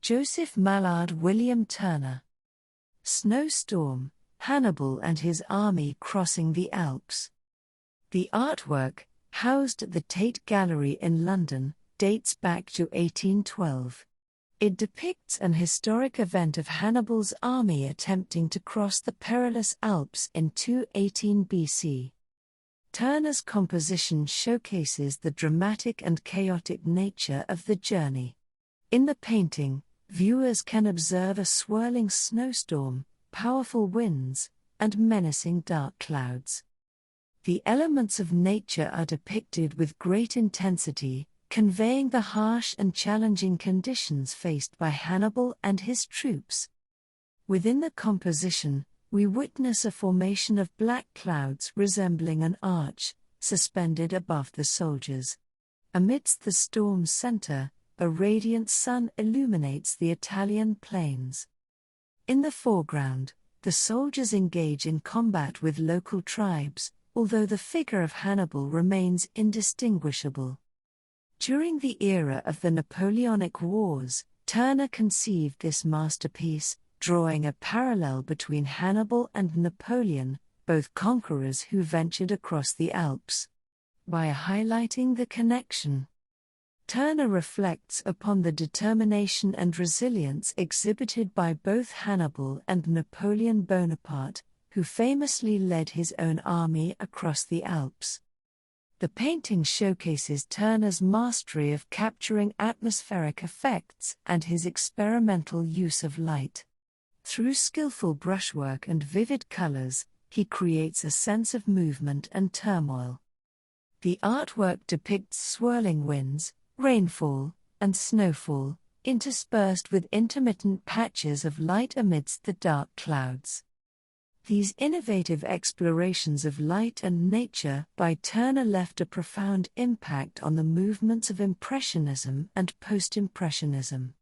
Joseph Mallard, William Turner. Snowstorm, Hannibal and his army crossing the Alps. The artwork, housed at the Tate Gallery in London, dates back to 1812. It depicts an historic event of Hannibal's army attempting to cross the perilous Alps in 218 BC. Turner's composition showcases the dramatic and chaotic nature of the journey. In the painting, viewers can observe a swirling snowstorm, powerful winds, and menacing dark clouds. The elements of nature are depicted with great intensity, conveying the harsh and challenging conditions faced by Hannibal and his troops. Within the composition, we witness a formation of black clouds resembling an arch, suspended above the soldiers. Amidst the storm's center, a radiant sun illuminates the Italian plains. In the foreground, the soldiers engage in combat with local tribes, although the figure of Hannibal remains indistinguishable. During the era of the Napoleonic Wars, Turner conceived this masterpiece, drawing a parallel between Hannibal and Napoleon, both conquerors who ventured across the Alps. By highlighting the connection, Turner reflects upon the determination and resilience exhibited by both Hannibal and Napoleon Bonaparte, who famously led his own army across the Alps. The painting showcases Turner's mastery of capturing atmospheric effects and his experimental use of light. Through skillful brushwork and vivid colors, he creates a sense of movement and turmoil. The artwork depicts swirling winds, rainfall, and snowfall, interspersed with intermittent patches of light amidst the dark clouds. These innovative explorations of light and nature by Turner left a profound impact on the movements of Impressionism and Post-Impressionism.